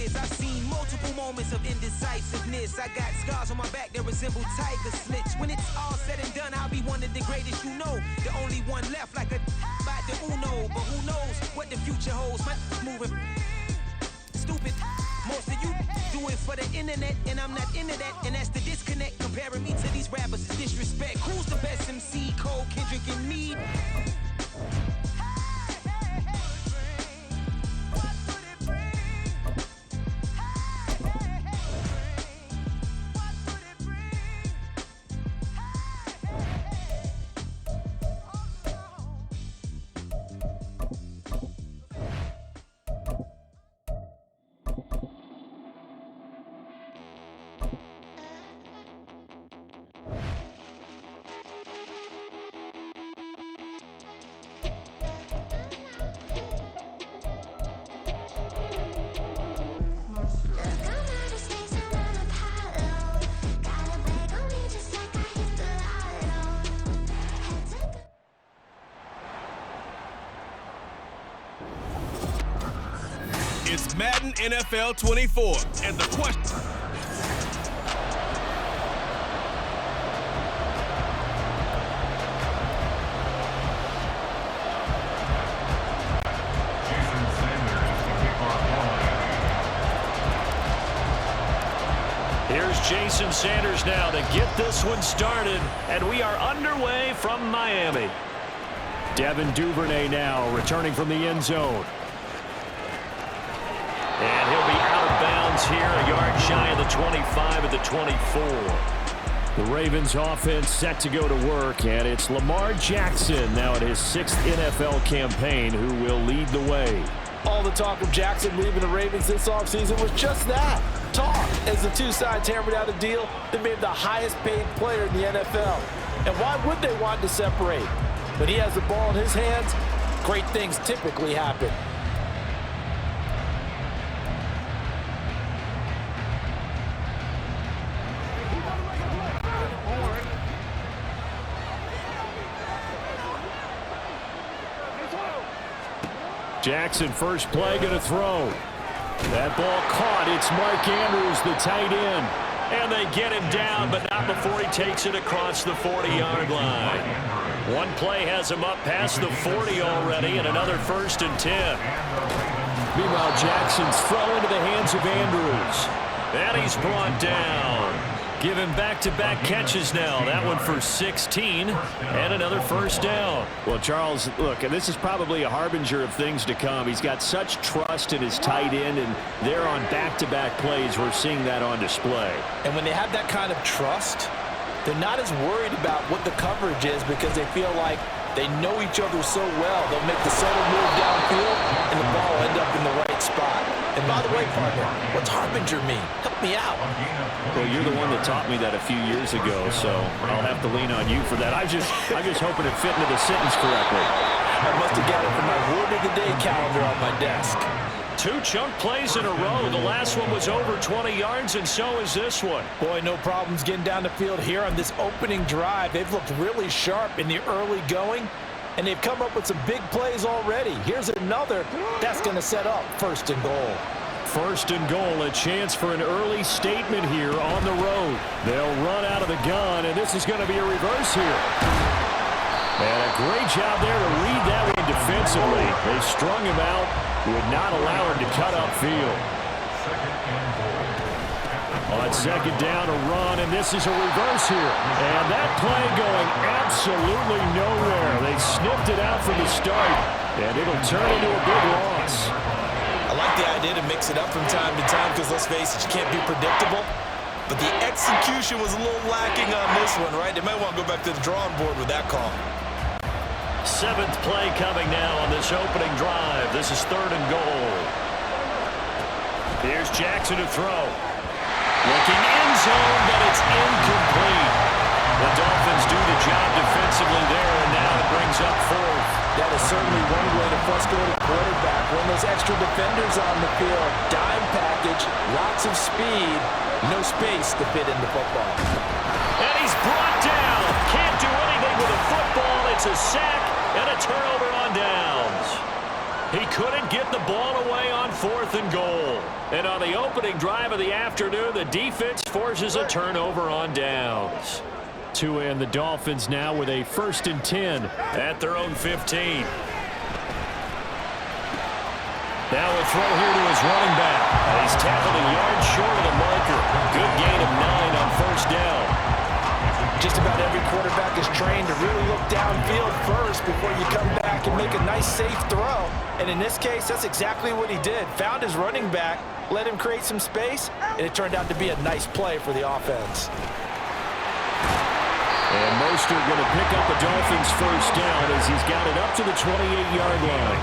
years, I've seen multiple moments of indecisiveness. I got scars on my back that resemble tiger slits. When it's all said and done, I'll be one of the greatest you know. The only one left like a by the Uno. But who knows what the future holds. My moving stupid. Most of you do it for the internet, and I'm not into that. And that's the disconnect. Comparing me to these rappers is disrespect. Who's the best MC? Cole, Kendrick, and me? It's Madden NFL 24, and the question... Here's Jason Sanders now to get this one started, and we are underway from Miami. Devin Duvernay now returning from the end zone. And he'll be out of bounds here, a yard shy of the 25 at the 24. The Ravens offense set to go to work, and it's Lamar Jackson now at his 6th NFL campaign who will lead the way. All the talk of Jackson leaving the Ravens this offseason was just that, talk, as the two sides hammered out a deal that made him the highest paid player in the NFL. And why would they want to separate? When he has the ball in his hands, great things typically happen. Jackson, first play, going to throw. That ball caught. It's Mark Andrews, the tight end. And they get him down, but not before he takes it across the 40-yard line. One play has him up past the 40 already, and another 1st and 10. Meanwhile, Jackson's throw into the hands of Andrews. And he's brought down. Give him back-to-back catches now. That one for 16 and another 1st down. Well, Charles, look, and this is probably a harbinger of things to come. He's got such trust in his tight end, and they're on back-to-back plays. We're seeing that on display. And when they have that kind of trust, they're not as worried about what the coverage is because they feel like they know each other so well. They'll make the subtle move downfield, and the ball will end up in the right spot. And by the way, partner, what's harbinger mean? Help me out. Well, you're the one that taught me that a few years ago, so I'll have to lean on you for that. I'm just hoping it fit into the sentence correctly. I must have got it from my word of the day calendar on my desk. 2 chunk plays in a row. The last one was over 20 yards, and so is this one. Boy, no problems getting down the field here on this opening drive. They've looked really sharp in the early going, and they've come up with some big plays already. Here's another that's going to set up 1st and goal. 1st and goal, a chance for an early statement here on the road. They'll run out of the gun, and this is going to be a reverse here. And a great job there to read that one defensively. They strung him out, would not allow him to cut upfield. On 2nd down, a run, and this is a reverse here. And that play going absolutely nowhere. They sniffed it out from the start, and it'll turn into a big loss. I like the idea to mix it up from time to time because, let's face it, you can't be predictable. But the execution was a little lacking on this one, right? They might want to go back to the drawing board with that call. 7th play coming now on this opening drive. This is 3rd and goal. Here's Jackson to throw. Looking end zone, but it's incomplete. The Dolphins do the job defensively there, and now it brings up 4th. That is certainly one way to frustrate a quarterback. When those extra defenders on the field, dime package, lots of speed, no space to fit into football. And he's brought down. Can't do anything with a football. It's a sack and a turnover on downs. He couldn't get the ball away on 4th and goal. And on the opening drive of the afternoon, the defense forces a turnover on downs. And the Dolphins now with a 1st and 10 at their own 15. Now a throw here to his running back. And he's tackled a yard short of the marker. Good gain of 9 on 1st down. Just about every quarterback is trained to really look downfield first before you come back and make a nice, safe throw. And in this case, that's exactly what he did. Found his running back, let him create some space, and it turned out to be a nice play for the offense. And Mostert going to pick up the Dolphins' 1st down as he's got it up to the 28-yard line.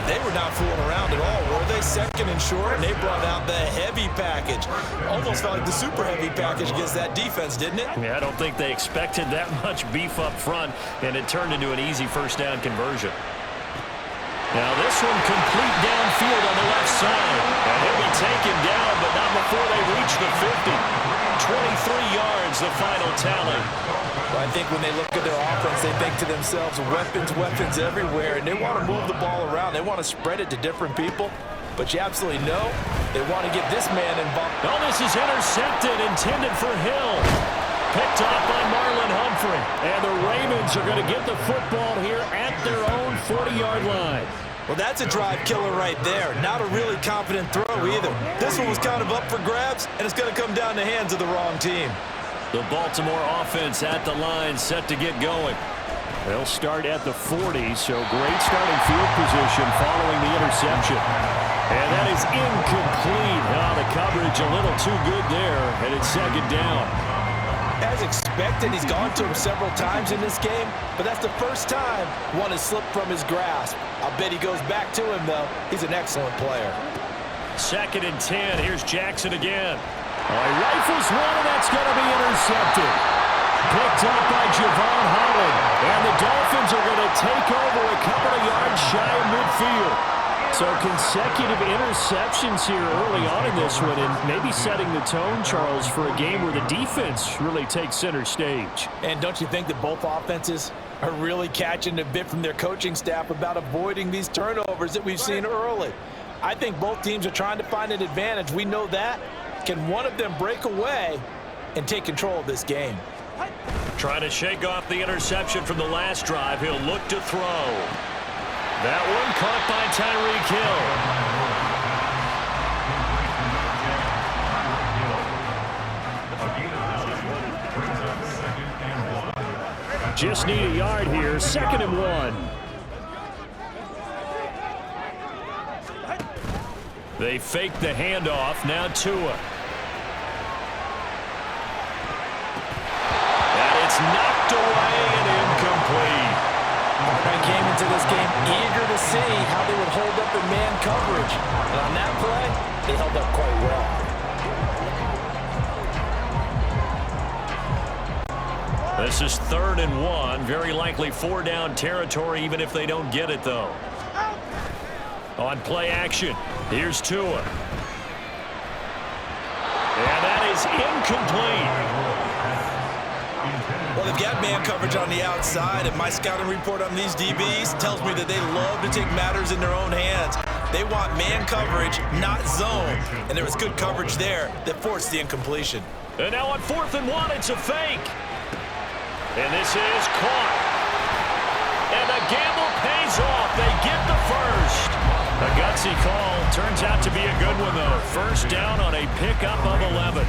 They were not fooling around at all, were they? 2nd and short, and they brought out the heavy package. Almost felt like the super heavy package against that defense, didn't it? Yeah, I don't think they expected that much beef up front, and it turned into an easy 1st down conversion. Now this one complete downfield on the left side. And he'll be taken down, but not before they reach the 50. 23 yards, the final tally. Well, I think when they look at their offense, they think to themselves, weapons everywhere, and they want to move the ball around. They want to spread it to different people, but you absolutely know they want to get this man involved. Oh, this is intercepted, intended for Hill. Picked off by Marlon Humphrey. And the Ravens are going to get the football here at their own 40-yard line. Well, that's a drive killer right there. Not a really confident throw either. This one was kind of up for grabs, and it's going to come down the hands of the wrong team. The Baltimore offense at the line, set to get going. They'll start at the 40, so great starting field position following the interception. And that is incomplete. Oh, the coverage a little too good there, and it's 2nd down. As expected, he's gone to him several times in this game, but that's the first time one has slipped from his grasp. I'll bet he goes back to him, though. He's an excellent player. 2nd and 10. Here's Jackson again. Oh, he rifles one, and that's going to be intercepted. Picked up by Javon Holland. And the Dolphins are going to take over a couple of yards shy of midfield. So consecutive interceptions here early on in this one, and maybe setting the tone, Charles, for a game where the defense really takes center stage. And don't you think that both offenses are really catching a bit from their coaching staff about avoiding these turnovers that we've seen early? I think both teams are trying to find an advantage. We know that. Can one of them break away and take control of this game? Trying to shake off the interception from the last drive. He'll look to throw. That one caught by Tyreek Hill. Just need a yard here. 2nd and 1. They fake the handoff. Now Tua. And it's knocked away and incomplete. I came into this game eager to see how they would hold up in man coverage. And on that play, they held up quite well. This is 3rd and 1. Very likely 4-down territory, even if they don't get it, though. On play action, here's Tua. And that is incomplete. Well, they've got man coverage on the outside, and my scouting report on these DBs tells me that they love to take matters in their own hands. They want man coverage, not zone. And there was good coverage there that forced the incompletion. And now on 4th and 1, it's a fake. And this is caught. And the gamble pays off. They get the first. A gutsy call. Turns out to be a good one, though. 1st down on a pickup of 11.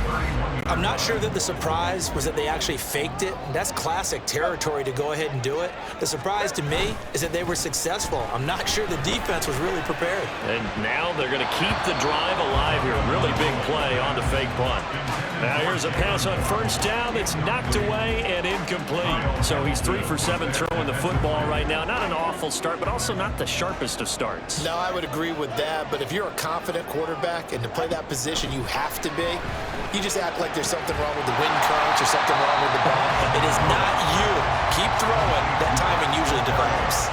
I'm not sure that the surprise was that they actually faked it. That's classic territory to go ahead and do it. The surprise to me is that they were successful. I'm not sure the defense was really prepared. And now they're going to keep the drive alive here. Really big play on the fake punt. Now here's a pass on 1st down that's knocked away and incomplete. So he's 3 for 7 throwing the football right now. Not an awful start, but also not the sharpest of starts. No, I would agree with that. But if you're a confident quarterback and to play that position, you have to be. You just act like there's something wrong with the wind currents or something wrong with the ball. It is not you. Keep throwing. That timing usually develops.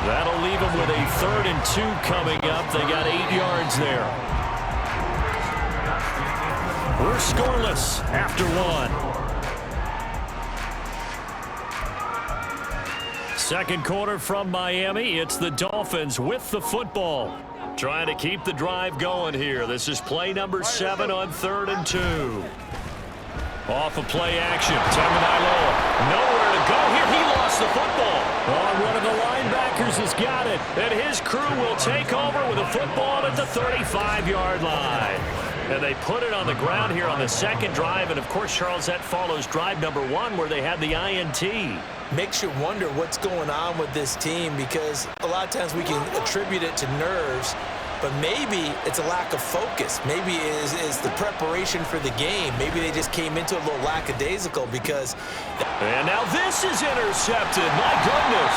That'll leave them with a 3rd and 2 coming up. They got 8 yards there. We're scoreless after 1. Second quarter from Miami. It's the Dolphins with the football. Trying to keep the drive going here. This is play number 7 on 3rd and 2. Off of play action. Tagovailoa. Nowhere to go here. He lost the football. Oh, one of the linebackers has got it. And his crew will take over with a football at the 35-yard line. And they put it on the ground here on the second drive. And, of course, Charles, that follows drive number 1 where they had the INT. Makes you wonder what's going on with this team, because a lot of times we can attribute it to nerves, but maybe it's a lack of focus. Maybe it is the preparation for the game. Maybe they just came into a little lackadaisical because... And now this is intercepted. My goodness.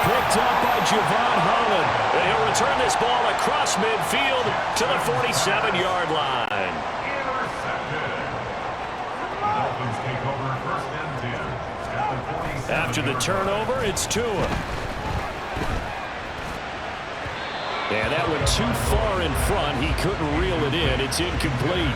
Picked up by Javon Holland. And he'll return this ball across midfield to the 47-yard line. After the turnover, it's Tua. Yeah, that went too far in front. He couldn't reel it in. It's incomplete.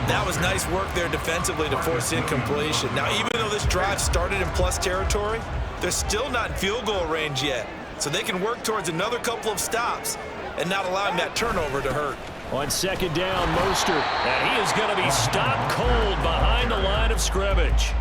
That was nice work there defensively to force incompletion. Now, even though this drive started in plus territory, they're still not in field goal range yet. So they can work towards another couple of stops and not allowing that turnover to hurt. On second down, Mostert. And he is going to be stopped cold behind the line of scrimmage.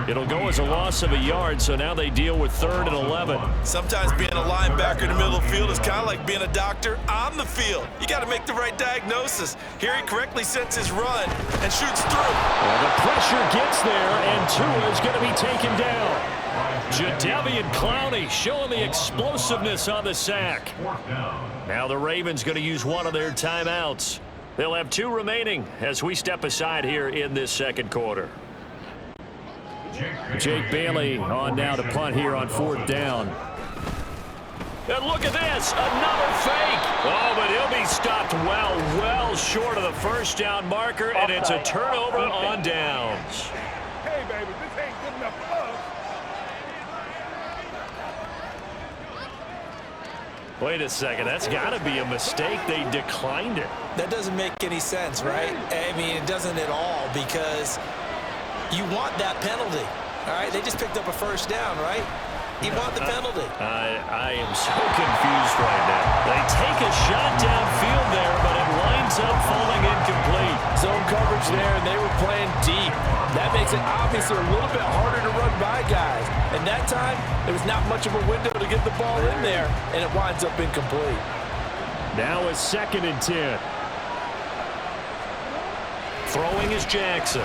It'll go as a loss of a yard, so now they deal with 3rd and 11. Sometimes being a linebacker in the middle of the field is kind of like being a doctor on the field. You got to make the right diagnosis. Here he correctly sets his run and shoots through. Well, the pressure gets there, and Tua is going to be taken down. Jadeveon Clowney showing the explosiveness on the sack. Now the Ravens going to use one of their timeouts. They'll have 2 remaining as we step aside here in this second quarter. Jake Bailey on now to punt here on 4th down. And look at this, another fake. Oh, but he'll be stopped well short of the first down marker, and it's a turnover on downs. Hey, baby, this ain't good enough for us. Wait a second, that's got to be a mistake. They declined it. That doesn't make any sense, right? I mean, it doesn't at all, because you want that penalty. All right, they just picked up a first down, right? You want the penalty. I am so confused right now. They take a shot downfield there, but it winds up falling incomplete. Zone coverage there, and they were playing deep. That makes it obviously a little bit harder to run by guys. And that time, there was not much of a window to get the ball in there, and it winds up incomplete. Now a 2nd and 10. Throwing is Jackson.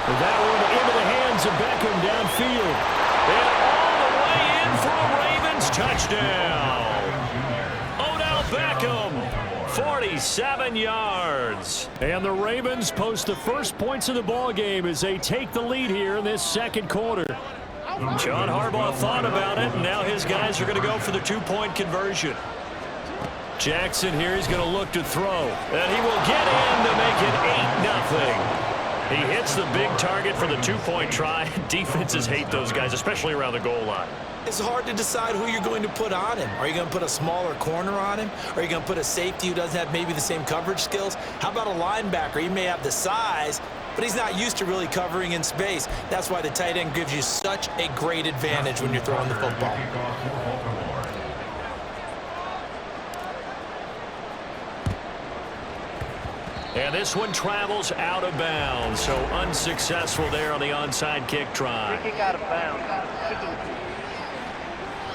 And that one into the hands of Beckham downfield. And all the way in for a Ravens touchdown. Odell Beckham, 47 yards. And the Ravens post the first points of the ball game as they take the lead here in this second quarter. John Harbaugh thought about it, and now his guys are going to go for the 2-point conversion. Jackson here, he's going to look to throw. And he will get in to make it 8-0. He hits the big target for the 2-point try. Defenses hate those guys, especially around the goal line. It's hard to decide who you're going to put on him. Are you going to put a smaller corner on him? Are you going to put a safety who doesn't have maybe the same coverage skills? How about a linebacker? He may have the size, but he's not used to really covering in space. That's why the tight end gives you such a great advantage when you're throwing the football. And this one travels out of bounds, so unsuccessful there on the onside kick try. Kicking out of bounds.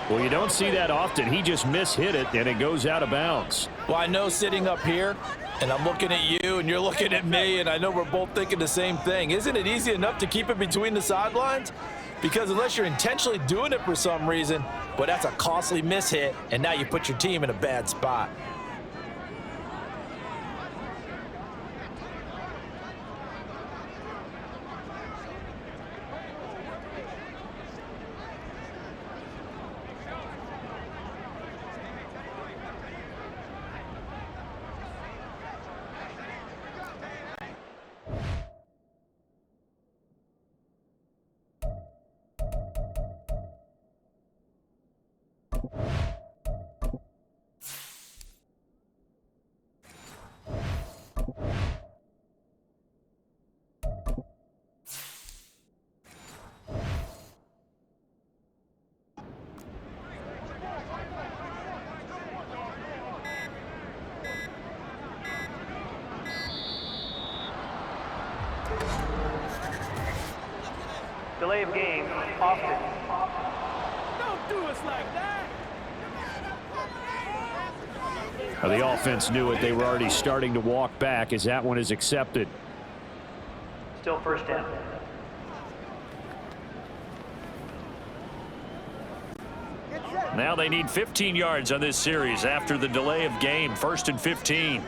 Well, you don't see that often. He just mishit it, and it goes out of bounds. Well, I know sitting up here, and I'm looking at you, and you're looking at me, and I know we're both thinking the same thing. Isn't it easy enough to keep it between the sidelines? Because unless you're intentionally doing it for some reason, well, that's a costly mishit, and now you put your team in a bad spot. Delay of game, offense. Don't do us like that. The offense knew it. They were already starting to walk back as that one is accepted. Still first down. Now they need 15 yards on this series after the delay of game. 1st and 15.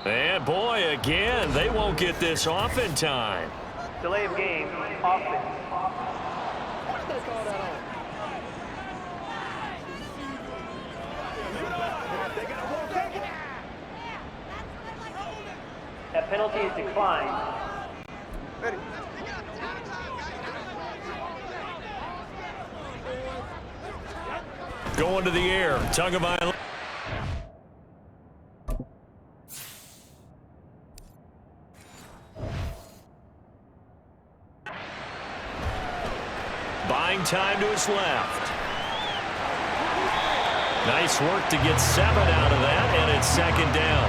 And boy, again, they won't get this off in time. Delay of game, offense. That penalty is declined. Going to the air. Tagovailoa. Buying time to his left. Nice work to get 7 out of that, and it's 2nd down.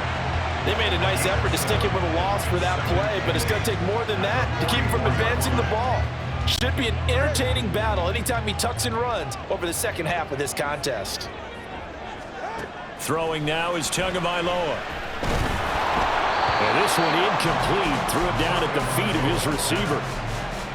They made a nice effort to stick him with a loss for that play, but it's going to take more than that to keep him from advancing the ball. Should be an entertaining battle anytime he tucks and runs over the second half of this contest. Throwing now is Tagovailoa. And this one incomplete. Threw it down at the feet of his receiver.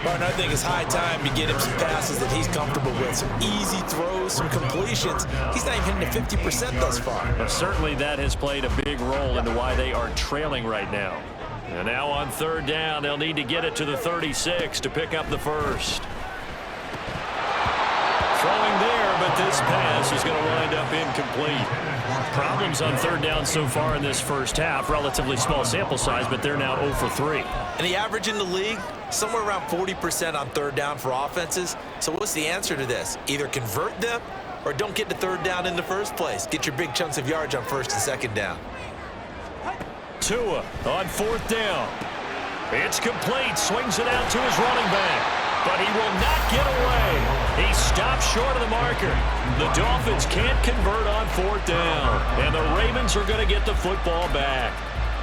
Martin, I think it's high time to get him some passes that he's comfortable with. Some easy throws, some completions. He's not even hitting the 50% thus far. Well, certainly that has played a big role into why they are trailing right now. And now on 3rd down, they'll need to get it to the 36 to pick up the first. Throwing there, but this pass is going to wind up incomplete. Problems on 3rd down so far in this first half. Relatively small sample size, but they're now 0 for 3. And the average in the league, somewhere around 40% on 3rd down for offenses. So what's the answer to this? Either convert them or don't get to 3rd down in the first place. Get your big chunks of yards on 1st and 2nd down. Tua on 4th down. It's complete. Swings it out to his running back. But he will not get away. He stops short of the marker. The Dolphins can't convert on 4th down. And the Ravens are going to get the football back.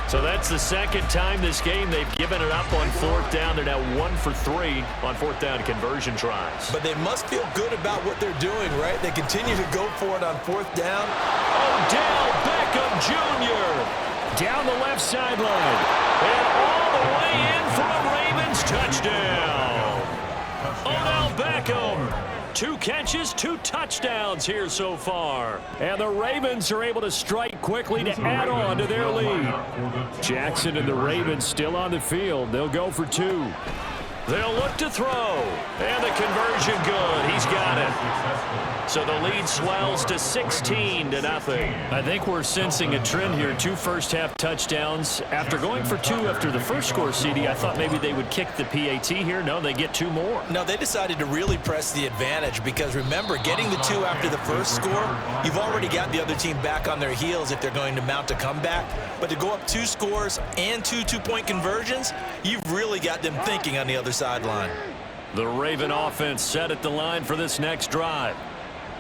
So that's the 2nd time this game they've given it up on 4th down. They're now 1 for 3 on 4th down conversion tries. But they must feel good about what they're doing, right? They continue to go for it on 4th down. Odell Beckham Jr. down the left sideline. And all the way in for a Ravens touchdown. Odell Beckham. 2 catches, 2 touchdowns here so far. And the Ravens are able to strike quickly to add on to their lead. Jackson and the Ravens still on the field. They'll go for 2. They'll look to throw. And the conversion good. He's got it. So the lead swells to 16-0. I think we're sensing a trend here. 2 first-half touchdowns. After going for 2 after the first score, CD, I thought maybe they would kick the PAT here. No, they get 2 more. No, they decided to really press the advantage because, remember, getting the 2 after the first score, you've already got the other team back on their heels if they're going to mount a comeback. But to go up 2 scores and 2 two-point conversions, you've really got them thinking on the other sideline. The Raven offense set at the line for this next drive.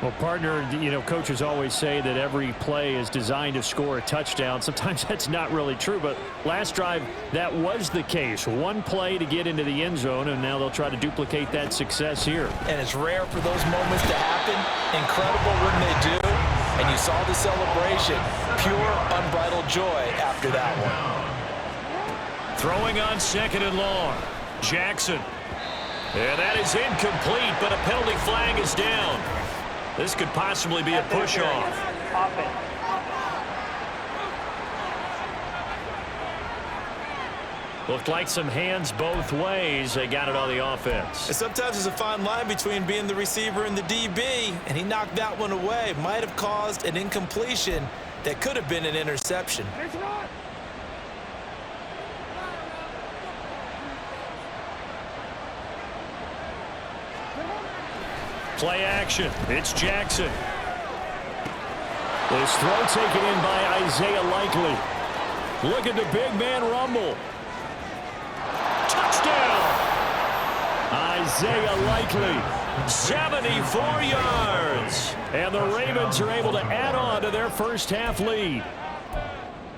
Well, partner, you know, coaches always say that every play is designed to score a touchdown. Sometimes that's not really true, but last drive, that was the case. 1 play to get into the end zone, and now they'll try to duplicate that success here. And it's rare for those moments to happen. Incredible when they do. And you saw the celebration. Pure, unbridled joy after that one. Throwing on 2nd and long. Jackson. And that is incomplete, but a penalty flag is down. This could possibly be a push-off. Offense. Looked like some hands both ways. They got it on the offense. And sometimes there's a fine line between being the receiver and the DB, and he knocked that one away. Might have caused an incompletion that could have been an interception. Play action. It's Jackson. This throw taken in by Isaiah Likely. Look at the big man rumble. Touchdown! Isaiah Likely, 74 yards. And the Ravens are able to add on to their first half lead.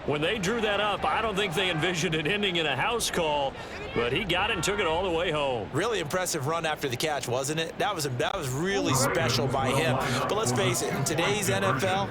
When they drew that up, I don't think they envisioned it ending in a house call, but he got it and took it all the way home. Really impressive run after the catch, wasn't it? That was really special by him. But let's face it, in today's NFL,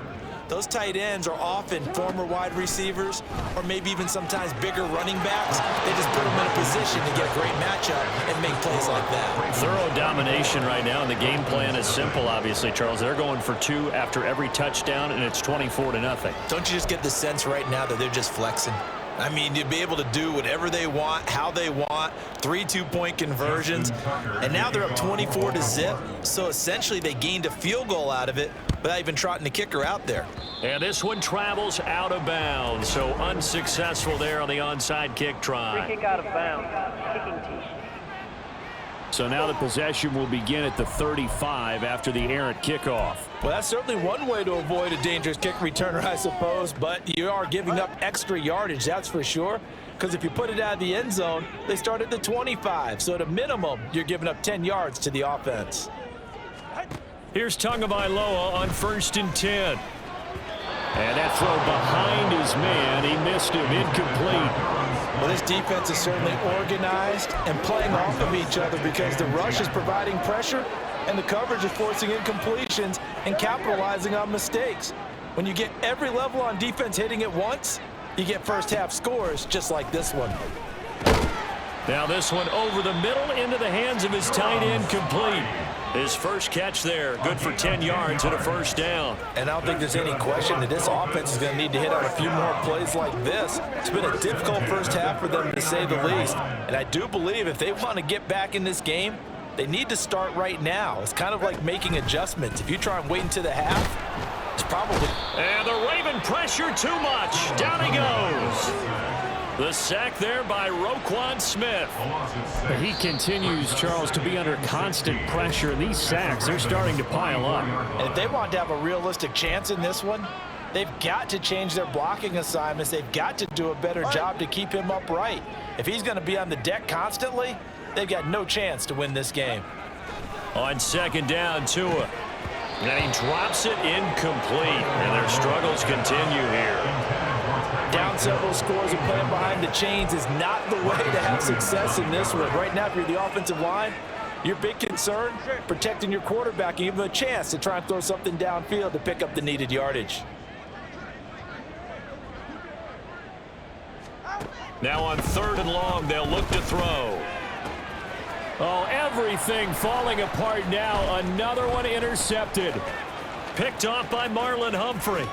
those tight ends are often former wide receivers or maybe even sometimes bigger running backs. They just put them in a position to get a great matchup and make plays like that. Thorough domination right now, and the game plan is simple, obviously, Charles. They're going for 2 after every touchdown, and it's 24-0. Don't you just get the sense right now that they're just flexing? I mean, you'd be able to do whatever they want, how they want, 3 two-point conversions, and now they're up 24-0. So essentially they gained a field goal out of it without even trotting the kicker out there. And this one travels out of bounds, so unsuccessful there on the onside kick try. Free kick out of bounds. Kicking team. So now the possession will begin at the 35 after the errant kickoff. Well, that's certainly one way to avoid a dangerous kick returner, I suppose, but you are giving up extra yardage, that's for sure, because if you put it out of the end zone, they start at the 25, so at a minimum, you're giving up 10 yards to the offense. Here's Tagovailoa on 1st and 10. And that throw behind his man, he missed him, incomplete. Well, this defense is certainly organized and playing off of each other because the rush is providing pressure and the coverage is forcing incompletions and capitalizing on mistakes. When you get every level on defense hitting at once, you get first half scores just like this one. Now this one over the middle into the hands of his tight end, complete. His first catch there, good for 10 yards and a first down. And I don't think there's any question that this offense is going to need to hit on a few more plays like this. It's been a difficult first half for them, to say the least. And I do believe if they want to get back in this game, they need to start right now. It's kind of like making adjustments. If you try and wait until the half, it's probably... And the Raven pressure too much. Down he goes. The sack there by Roquan Smith. He continues, Charles, to be under constant pressure. These sacks, they're starting to pile up. And if they want to have a realistic chance in this one, they've got to change their blocking assignments. They've got to do a better job to keep him upright. If he's going to be on the deck constantly, they've got no chance to win this game. On 2nd down, Tua. And he drops it incomplete. And their struggles continue here. Down several scores and playing behind the chains is not the way to have success in this one. Right now, if you're the offensive line, your big concern, protecting your quarterback and give him a chance to try and throw something downfield to pick up the needed yardage. Now on 3rd and long, they'll look to throw. Oh, everything falling apart now. Another one intercepted. Picked off by Marlon Humphrey.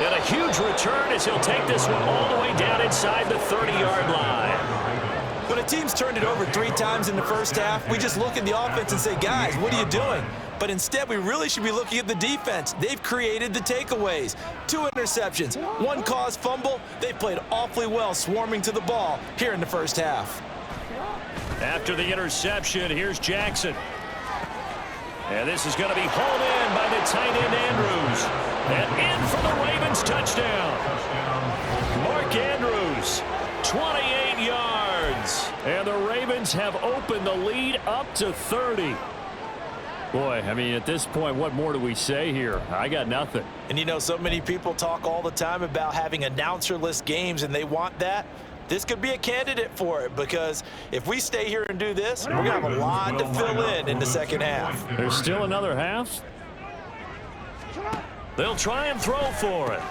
And a huge return as he'll take this one all the way down inside the 30-yard line. When a team's turned it over 3 times in the first half, we just look at the offense and say, guys, what are you doing? But instead, we really should be looking at the defense. They've created the takeaways. 2 interceptions, 1 caused fumble. They played awfully well swarming to the ball here in the first half. After the interception, here's Jackson. And this is going to be hauled in by the tight end Andrews. And in for the Ravens touchdown. Mark Andrews, 28 yards. And the Ravens have opened the lead up to 30. Boy, I mean, at this point, what more do we say here? I got nothing. And you know, so many people talk all the time about having announcer-less games, and they want that. This could be a candidate for it, because if we stay here and do this, we're going to have a lot to fill in the second half. There's still another half. They'll try and throw for it.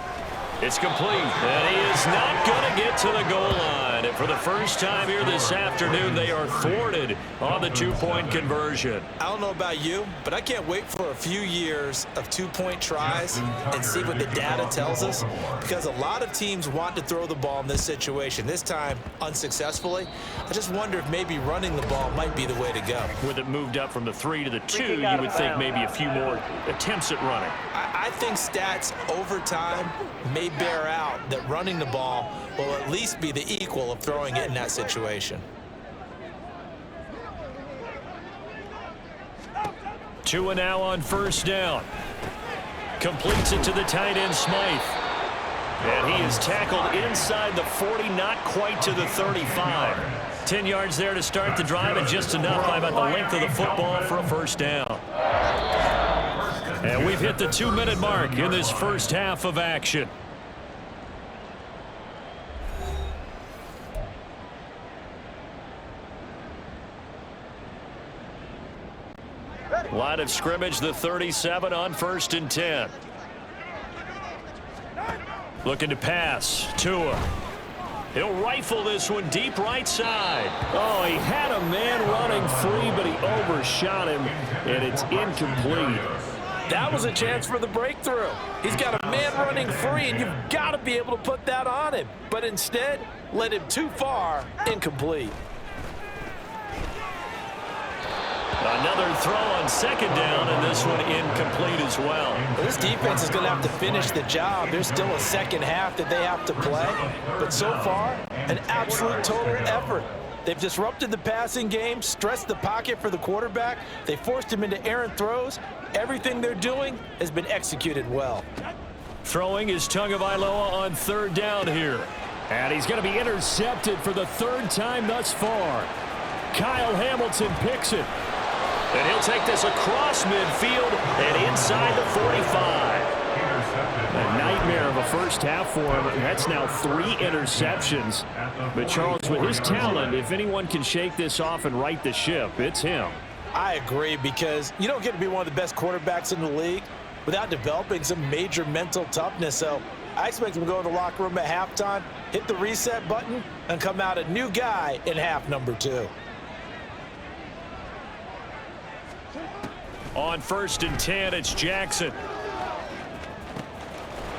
It's complete, and he is not going to get to the goal line. And for the first time here this afternoon, they are thwarted on the 2-point conversion. I don't know about you, but I can't wait for a few years of 2-point tries and see what the data tells us, because a lot of teams want to throw the ball in this situation, this time unsuccessfully. I just wonder if maybe running the ball might be the way to go. With it moved up from the 3 to the 2, you would think maybe a few more attempts at running. I think stats over time may bear out that running the ball will at least be the equal of throwing it in that situation. 2 now on first down. Completes it to the tight end Smythe. And he is tackled inside the 40, not quite to the 35. 10 yards there to start the drive, and just enough by about the length of the football for a first down. And we've hit the 2-minute mark in this first half of action. Line of scrimmage, the 37 on 1st and 10. Looking to pass. Tua. He'll rifle this one deep right side. Oh, he had a man running free, but he overshot him, and it's incomplete. That was a chance for the breakthrough. He's got a man running free, and you've got to be able to put that on him. But instead, led him too far, incomplete. Another throw on 2nd down, and this one incomplete as well. This defense is going to have to finish the job. There's still a second half that they have to play. But so far, an absolute total effort. They've disrupted the passing game, stressed the pocket for the quarterback. They forced him into errant throws. Everything they're doing has been executed well. Throwing is Tagovailoa on 3rd down here. And he's going to be intercepted for the 3rd time thus far. Kyle Hamilton picks it. And he'll take this across midfield and inside the 45. A nightmare of a first half for him. That's now 3 interceptions. But Charles, with his talent, if anyone can shake this off and right the ship, it's him. I agree, because you don't get to be one of the best quarterbacks in the league without developing some major mental toughness. So I expect him to go in the locker room at halftime, hit the reset button, and come out a new guy in half number 2. On 1st and 10, it's Jackson.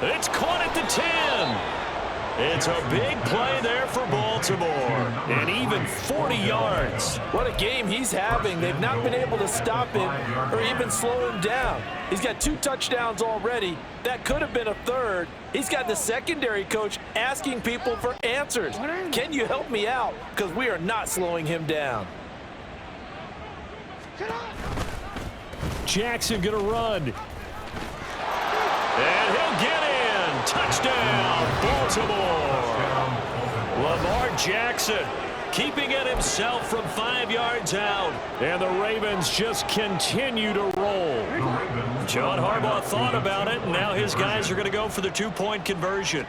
It's caught at the 10. It's a big play there for Baltimore. And even 40 yards. What a game he's having. They've not been able to stop him or even slow him down. He's got 2 touchdowns already. That could have been a 3rd. He's got the secondary coach asking people for answers. Can you help me out? Because we are not slowing him down. Jackson going to run. And he'll get in. Touchdown, Baltimore. Lamar Jackson keeping it himself from 5 yards out. And the Ravens just continue to roll. John Harbaugh thought about it, and now his guys are going to go for the 2-point conversion.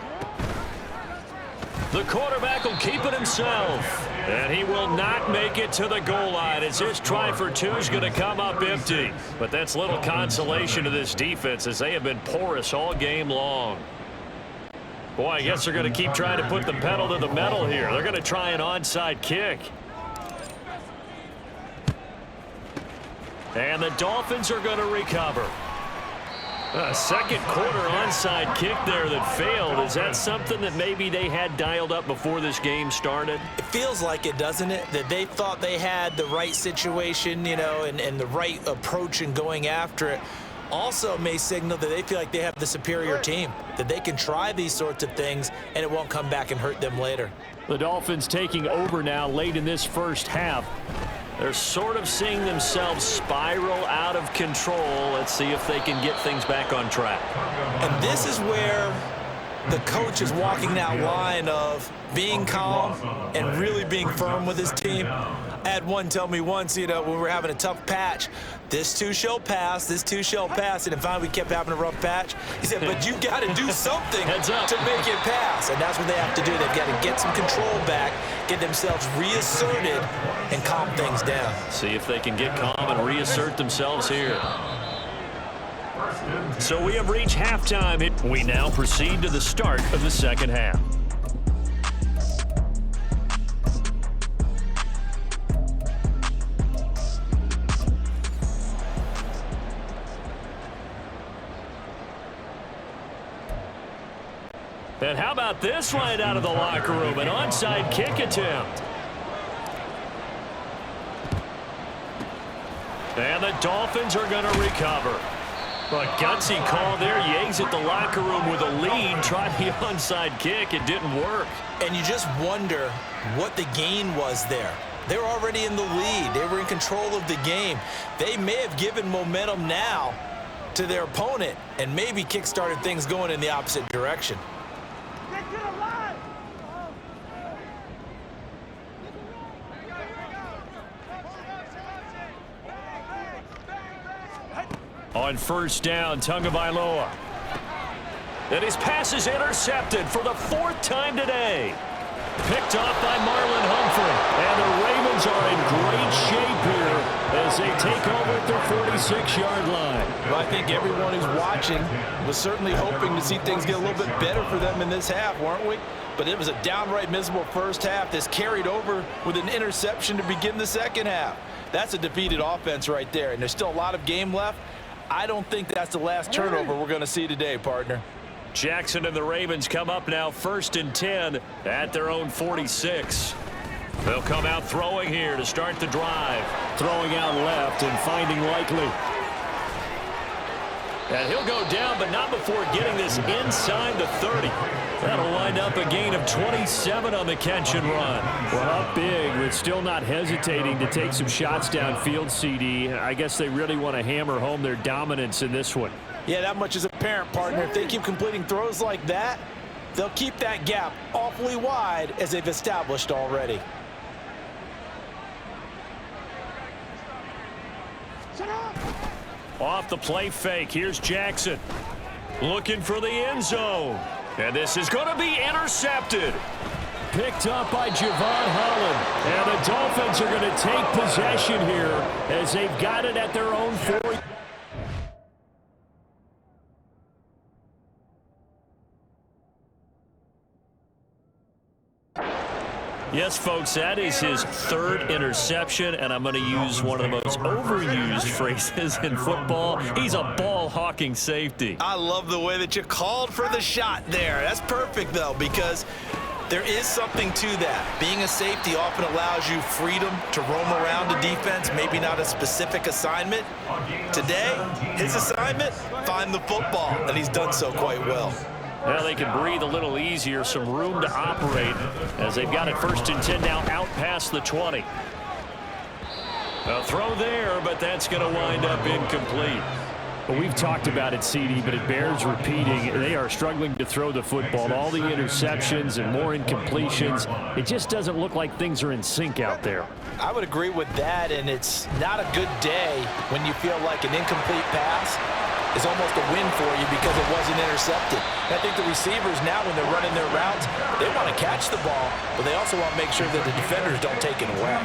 The quarterback will keep it himself. And he will not make it to the goal line as his try for 2 is going to come up empty. But that's little consolation to this defense as they have been porous all game long. Boy, I guess they're going to keep trying to put the pedal to the metal here. They're going to try an onside kick. And the Dolphins are going to recover. A second quarter onside kick there that failed. Is that something that maybe they had dialed up before this game started? It feels like it, doesn't it? That they thought they had the right situation, you know, and the right approach in going after it. Also may signal that they feel like they have the superior team, that they can try these sorts of things and it won't come back and hurt them later. The Dolphins taking over now late in this first half. They're sort of seeing themselves spiral out of control. Let's see if they can get things back on track. And this is where the coach is walking that line of being calm and really being firm with his team. I had one tell me once, you know, when we were having a tough patch, this too shall pass, this too shall pass, and finally we kept having a rough patch. He said, but you got to do something to make it pass, and that's what they have to do. They've got to get some control back, get themselves reasserted, and calm things down. See if they can get calm and reassert themselves here. So we have reached halftime. We now proceed to the start of the second half. And how about this line out of the locker room? An onside kick attempt. And the Dolphins are going to recover. A gutsy call there. You exit the locker room with a lead. Tried the onside kick. It didn't work. And you just wonder what the gain was there. They were already in the lead. They were in control of the game. They may have given momentum now to their opponent and maybe kick-started things going in the opposite direction. On first down, Tagovailoa. And his pass is intercepted for the fourth time today. Picked off by Marlon Humphrey. And the Ravens are in great shape here as they take over at their 46-yard line. Well, I think everyone who's watching was certainly hoping to see things get a little bit better for them in this half, weren't we? But it was a downright miserable first half. This carried over with an interception to begin the second half. That's a defeated offense right there, and there's still a lot of game left. I don't think that's the last turnover we're going to see today, partner. Jackson and the Ravens come up now 1st and 10 at their own 46. They'll come out throwing here to start the drive. Throwing out left and finding Likely. And he'll go down, but not before getting this inside the 30. That'll wind up a gain of 27 on the catch and run. Well, up big, but still not hesitating to take some shots downfield, CD. I guess they really want to hammer home their dominance in this one. Yeah, that much is apparent, partner. If they keep completing throws like that, they'll keep that gap awfully wide as they've established already. Off the play fake, here's Jackson. Looking for the end zone. And this is going to be intercepted. Picked up by Javon Holland. And the Dolphins are going to take possession here as they've got it at their own 40. Yes, folks, that is his third interception, and I'm going to use one of the most overused phrases in football. He's a ball-hawking safety. I love the way that you called for the shot there. That's perfect, though, because there is something to that. Being a safety often allows you freedom to roam around the defense, maybe not a specific assignment. Today, his assignment, find the football, and he's done so quite well. Now they can breathe a little easier, some room to operate as they've got it 1st and 10 now out past the 20. A throw there, but that's going to wind up incomplete. Well, we've talked about it, CD, but it bears repeating. They are struggling to throw the football. All the interceptions and more incompletions. It just doesn't look like things are in sync out there. I would agree with that, and it's not a good day when you feel like an incomplete pass is almost a win for you because it wasn't intercepted. And I think the receivers now, when they're running their routes, they want to catch the ball, but they also want to make sure that the defenders don't take it away.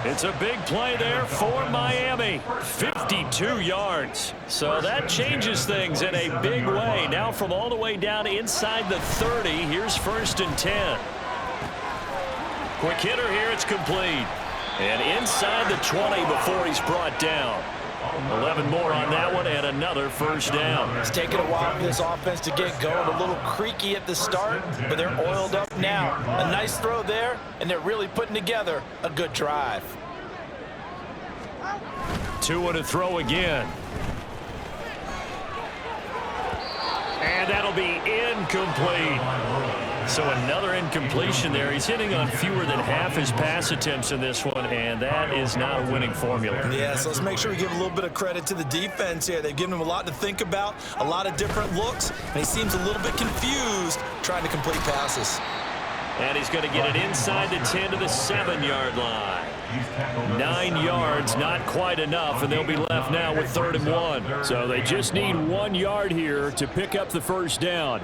It's a big play there for Miami. 52 yards. So that changes things in a big way. Now from all the way down inside the 30, here's 1st and 10. Quick hitter here, it's complete. And inside the 20 before he's brought down. 11 more on that one and another first down. It's taken a while for this offense to get going. A little creaky at the start, but they're oiled up now. A nice throw there, and they're really putting together a good drive. 2 to throw again. And that'll be incomplete. So another incompletion there. He's hitting on fewer than half his pass attempts in this one, and that is not a winning formula. Yeah, so let's make sure we give a little bit of credit to the defense here. They've given him a lot to think about, a lot of different looks, and he seems a little bit confused trying to complete passes. And he's going to get it inside the 10 to the 7-yard line. 9 yards, not quite enough, and they'll be left now with 3rd and 1. So they just need 1 yard here to pick up the first down.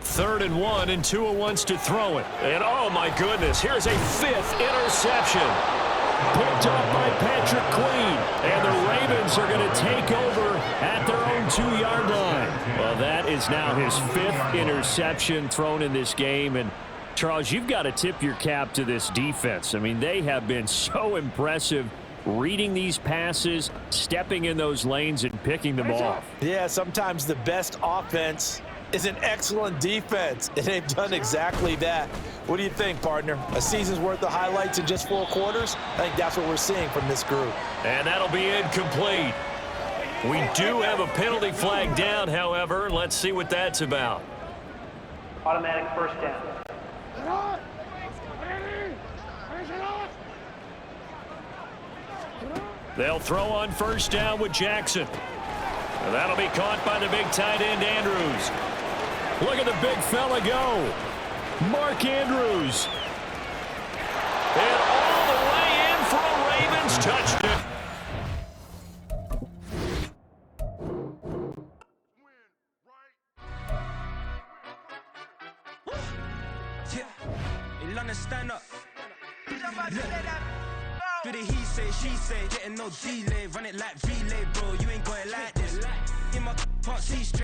3rd and 1, and Tua wants to throw it. And oh my goodness, here's a 5th interception. Picked up by Patrick Queen. And the Ravens are going to take over at their own 2-yard line. Well, that is now his 5th interception thrown in this game. And Charles, you've got to tip your cap to this defense. I mean, they have been so impressive reading these passes, stepping in those lanes, and picking them off. Yeah, sometimes the best offense is an excellent defense, and they've done exactly that. What do you think, partner? A season's worth of highlights in just 4 quarters? I think that's what we're seeing from this group. And that'll be incomplete. We do have a penalty flag down, however. Let's see what that's about. Automatic first down. They'll throw on first down with Jackson. And that'll be caught by the big tight end, Andrews. Look at the big fella go. Mark Andrews. And all the way in for a Ravens touchdown. In London, stand up. Do the he say, she say, getting no delay, run it like relay, bro. You ain't got it like this. In my can't see straight.